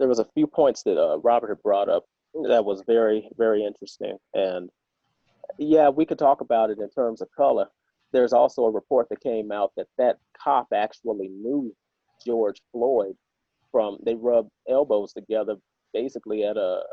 there was a few points that Robert had brought up that was very, very interesting. And yeah, we could talk about it in terms of color. There's also a report that came out that that cop actually knew George Floyd from, they rubbed elbows together basically at a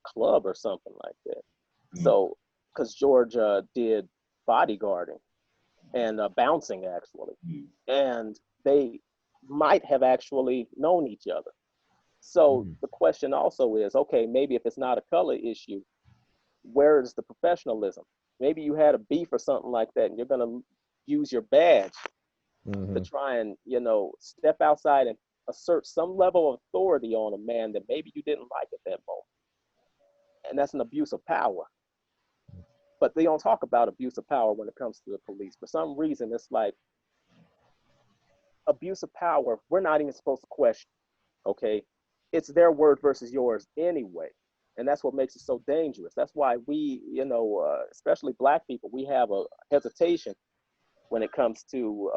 club or something like that. Mm. So, because George did bodyguarding and bouncing actually, Mm. and they might have actually known each other. So Mm. the question also is, okay, maybe if it's not a color issue, where is the professionalism? Maybe you had a beef or something like that, and you're going to use your badge to Mhm. try and, step outside and assert some level of authority on a man that maybe you didn't like at that moment. And that's an abuse of power. But they don't talk about abuse of power when it comes to the police. For some reason, it's like abuse of power, we're not even supposed to question, okay? It's their word versus yours anyway. And that's what makes it so dangerous. That's why we, especially Black people, we have a hesitation when it comes to,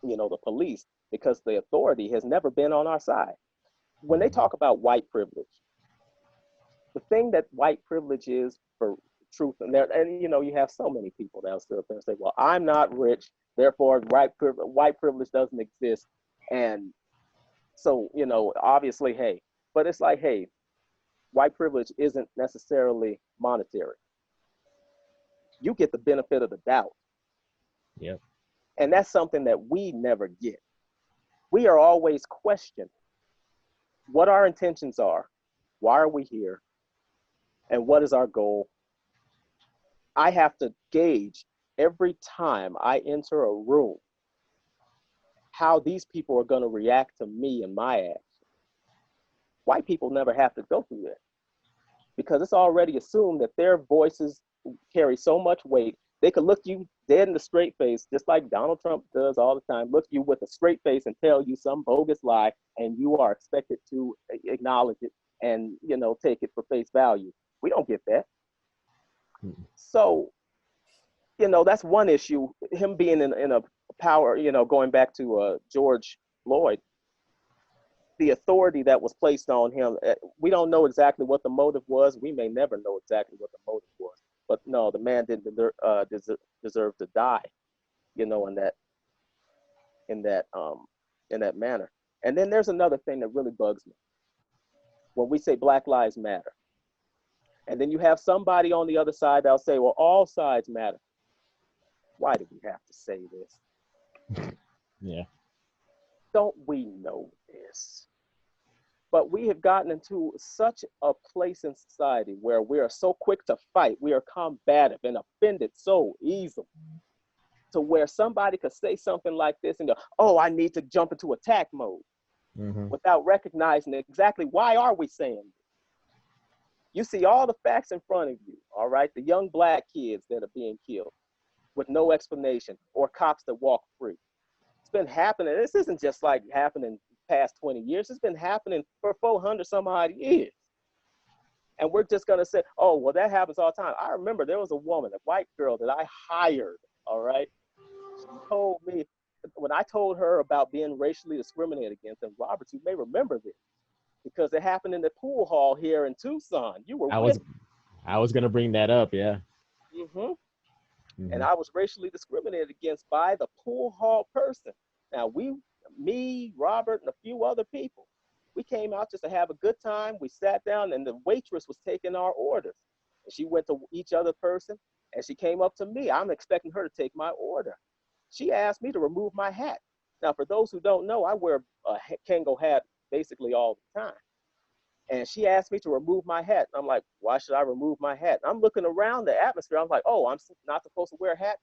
the police, because the authority has never been on our side. When they talk about white privilege, the thing that white privilege is for truth, and you have so many people that'll sit up there and say, well, I'm not rich, therefore white privilege doesn't exist. And so, obviously, hey, but it's like, hey, white privilege isn't necessarily monetary. You get the benefit of the doubt. Yep. And that's something that we never get. We are always questioned what our intentions are, why are we here, and what is our goal. I have to gauge every time I enter a room how these people are going to react to me and my action. White people never have to go through that because it's already assumed that their voices carry so much weight. They could look you dead in the straight face, just like Donald Trump does all the time, look you with a straight face and tell you some bogus lie, and you are expected to acknowledge it and, take it for face value. We don't get that. So, that's one issue. Him being in a power, going back to George Floyd, the authority that was placed on him, we don't know exactly what the motive was. We may never know exactly what the motive was. But no, the man didn't deserve to die, in that manner. And then there's another thing that really bugs me. When we say Black Lives Matter, and then you have somebody on the other side that'll say, well, all sides matter. Why do we have to say this? Yeah. Don't we know this? But we have gotten into such a place in society where we are so quick to fight, we are combative and offended so easily, to where somebody could say something like this and go, oh, I need to jump into attack mode, without recognizing exactly why are we saying this. You see all the facts in front of you, all right? The young Black kids that are being killed with no explanation, or cops that walk free. It's been happening. This isn't just like happening past 20 years. It's been happening for 400 some odd years. And we're just going to say, oh, well, that happens all the time. I remember there was a woman, a white girl that I hired, all right? She told me, when I told her about being racially discriminated against, and Robert, you may remember this, because it happened in the pool hall here in Tucson. You were with me. I was gonna bring that up, yeah. And I was racially discriminated against by the pool hall person. Now me, Robert, and a few other people, we came out just to have a good time. We sat down and the waitress was taking our orders. And she went to each other person and she came up to me. I'm expecting her to take my order. She asked me to remove my hat. Now, for those who don't know, I wear a Kango hat basically all the time. And she asked me to remove my hat. I'm like, why should I remove my hat? I'm looking around the atmosphere. I'm like, oh, I'm not supposed to wear a hat?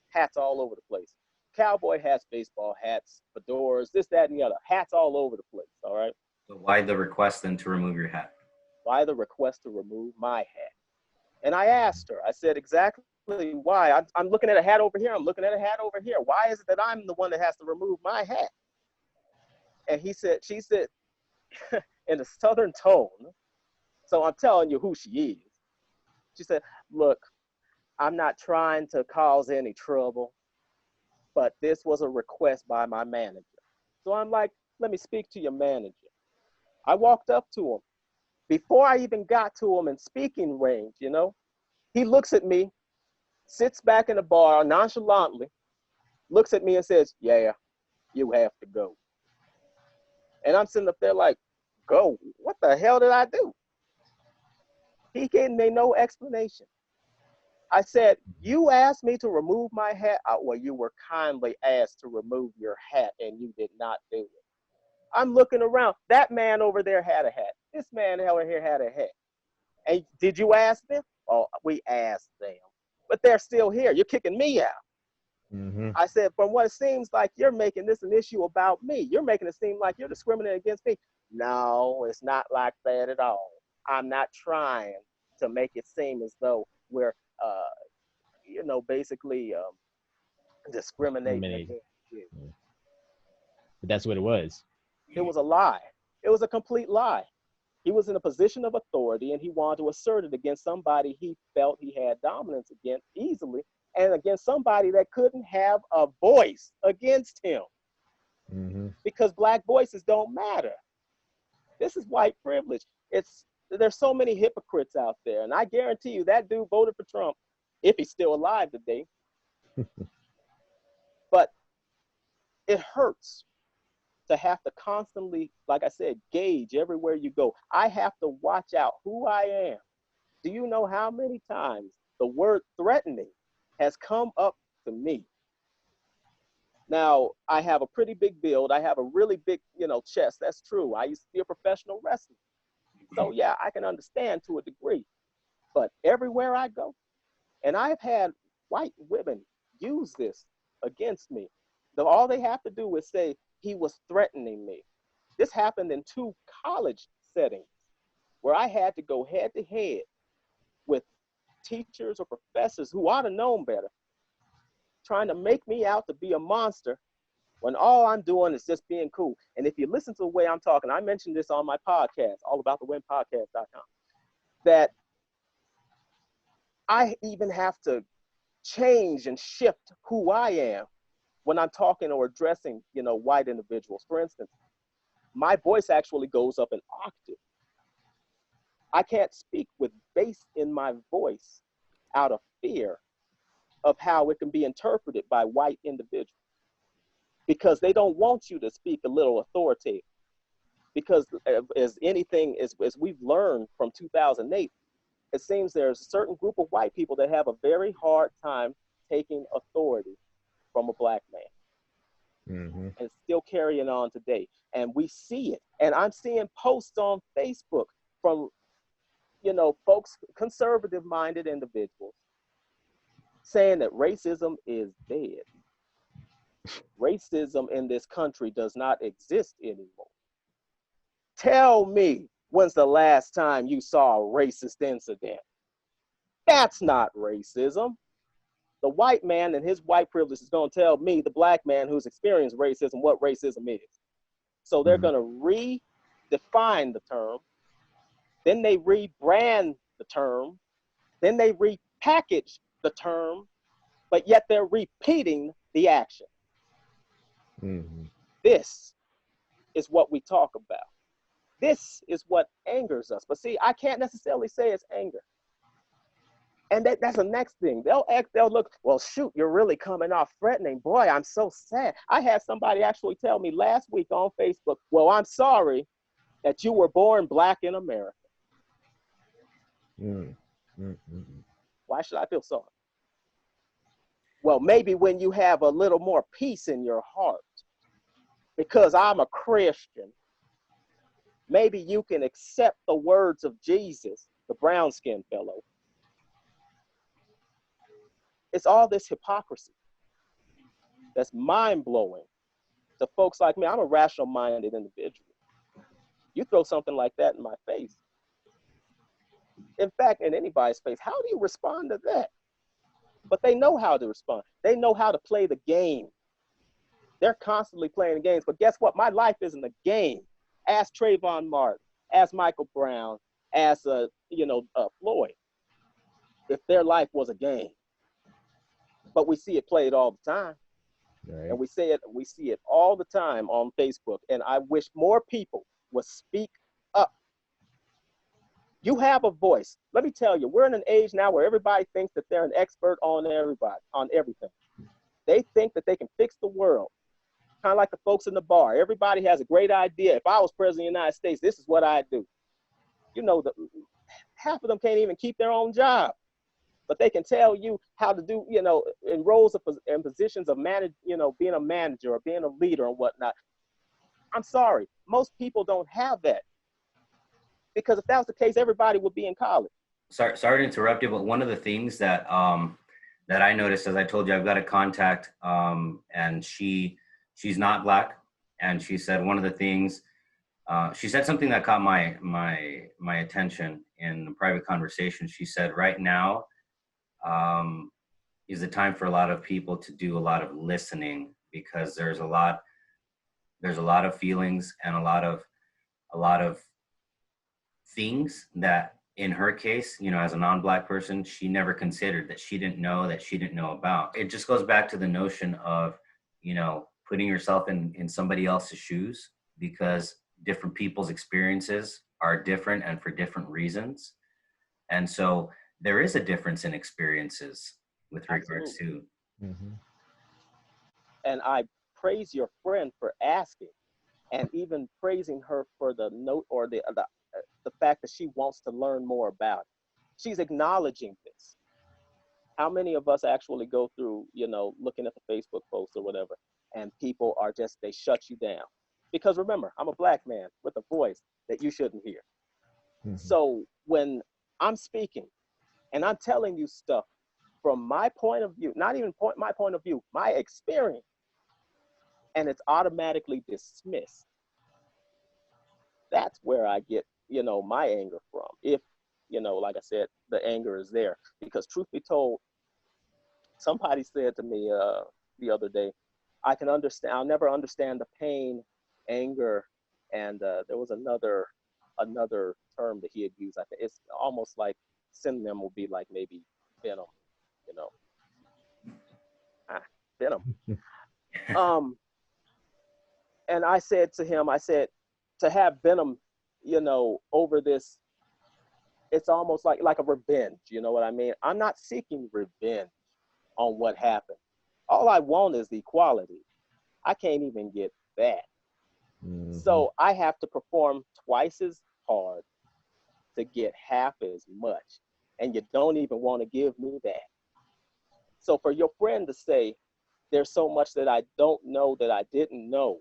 Hats all over the place. Cowboy hats, baseball hats, fedoras, this, that, and the other. Hats all over the place, all right? So why the request then to remove your hat? Why the request to remove my hat? And I asked her, I said, exactly why? I'm looking at a hat over here. I'm looking at a hat over here. Why is it that I'm the one that has to remove my hat? And she said, in a Southern tone, so I'm telling you who she is. She said, look, I'm not trying to cause any trouble, but this was a request by my manager. So I'm like, let me speak to your manager. I walked up to him. Before I even got to him in speaking range, you know, he looks at me, sits back in the bar nonchalantly, looks at me and says, yeah, you have to go. And I'm sitting up there like, go? What the hell did I do? He gave me no explanation. I said, you asked me to remove my hat. Well, you were kindly asked to remove your hat and you did not do it. I'm looking around. That man over there had a hat. This man over here had a hat. And did you ask them? Oh, we asked them. But they're still here. You're kicking me out. Mm-hmm. I said, from what it seems like, you're making this an issue about me. You're making it seem like you're discriminating against me. No, it's not like that at all. I'm not trying to make it seem as though we're, basically discriminating against you. Yeah. But that's what it was. It was a lie. It was a complete lie. He was in a position of authority and he wanted to assert it against somebody he felt he had dominance against easily, and against somebody that couldn't have a voice against him. Mm-hmm. Because black voices don't matter. This is white privilege. There's so many hypocrites out there, and I guarantee you that dude voted for Trump if he's still alive today. But it hurts to have to constantly, like I said, gauge everywhere you go. I have to watch out who I am. Do you know how many times the word threatening has come up to me? Now, I have a pretty big build. I have a really big, chest. That's true. I used to be a professional wrestler. So yeah, I can understand to a degree. But everywhere I go, and I've had white women use this against me. All they have to do is say, he was threatening me. This happened in 2 college settings where I had to go head to head with teachers or professors who ought to known better, trying to make me out to be a monster when all I'm doing is just being cool. And if you listen to the way I'm talking, I mentioned this on my podcast, allaboutthewinpodcast.com, that I even have to change and shift who I am when I'm talking or addressing, white individuals. For instance, my voice actually goes up an octave. I can't speak with bass in my voice out of fear of how it can be interpreted by white individuals, because they don't want you to speak a little authoritative. Because as we've learned from 2008, it seems there's a certain group of white people that have a very hard time taking authority from a black man. Mm-hmm. And still carrying on today. And we see it. And I'm seeing posts on Facebook from, folks, conservative-minded individuals saying that racism is dead. Racism in this country does not exist anymore. Tell me, when's the last time you saw a racist incident? That's not racism. The white man and his white privilege is going to tell me, the black man who's experienced racism, what racism is. So they're going to redefine the term. Then they rebrand the term. Then they repackage the term, but yet they're repeating the action. Mm-hmm. This is what we talk about. This is what angers us. But see, I can't necessarily say it's anger. And that's the next thing. They'll look, well, shoot, you're really coming off threatening. Boy, I'm so sad. I had somebody actually tell me last week on Facebook, well, I'm sorry that you were born black in America. Why should I feel sorry? Well, maybe when you have a little more peace in your heart, because I'm a Christian, maybe you can accept the words of Jesus, the brown-skinned fellow. It's all this hypocrisy that's mind-blowing to folks like me. I'm a rational-minded individual. You throw something like that in my face, in fact, in anybody's face, how do you respond to that? But they know how to respond. They know how to play the game. They're constantly playing games. But guess what? My life isn't a game. Ask Trayvon Martin, ask Michael Brown, ask Floyd, if their life was a game. But we see it played all the time. Right. And we see it all the time on Facebook. And I wish more people would speak up. You have a voice. Let me tell you, we're in an age now where everybody thinks that they're an expert on everybody, on everything. They think that they can fix the world. Kind of like the folks in the bar. Everybody has a great idea. If I was president of the United States, this is what I'd do. You know, half of them can't even keep their own job, but they can tell you how to do, you know, in roles of, in positions of manage, you know, being a manager or being a leader and whatnot. I'm sorry, most people don't have that, because if that was the case, everybody would be in college. Sorry to interrupt you, but one of the things that that I noticed, as I told you, I've got a contact, and she's not Black, and she said one of the things, she said something that caught my attention in a private conversation. She said, right now is the time for a lot of people to do a lot of listening, because there's a lot of feelings and a lot of things that, in her case, you know, as a non-Black person, she never considered, that she didn't know about. It just goes back to the notion of, you know, putting yourself in somebody else's shoes, because different people's experiences are different and for different reasons. And so there is a difference in experiences with regards to. Mm-hmm. And I praise your friend for asking, and even praising her for the note, or the fact that she wants to learn more about it. She's acknowledging this. How many of us actually go through, you know, looking at the Facebook posts or whatever, and people are just, they shut you down? Because remember, I'm a Black man with a voice that you shouldn't hear. Mm-hmm. So when I'm speaking and I'm telling you stuff from my point of view, not even my point of view, my experience, and it's automatically dismissed, that's where I get, you know, my anger from. If, you know, like I said, the anger is there. Because truth be told, somebody said to me the other day, I can understand, I'll never understand the pain, anger, and there was another term that he had used. I think it's almost like synonym will be like maybe venom, you know. Venom. And I said to him, I said, to have venom, you know, over this, it's almost like a revenge, you know what I mean? I'm not seeking revenge on what happened. All I want is equality. I can't even get that. Mm-hmm. So I have to perform twice as hard to get half as much. And you don't even want to give me that. So for your friend to say, there's so much that I don't know that I didn't know,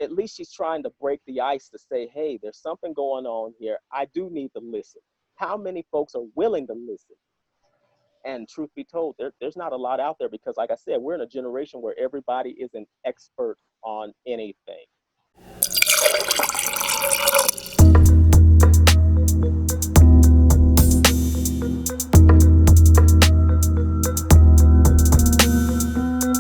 at least she's trying to break the ice to say, hey, there's something going on here. I do need to listen. How many folks are willing to listen? And truth be told, there's not a lot out there, because like I said, we're in a generation where everybody is an expert on anything.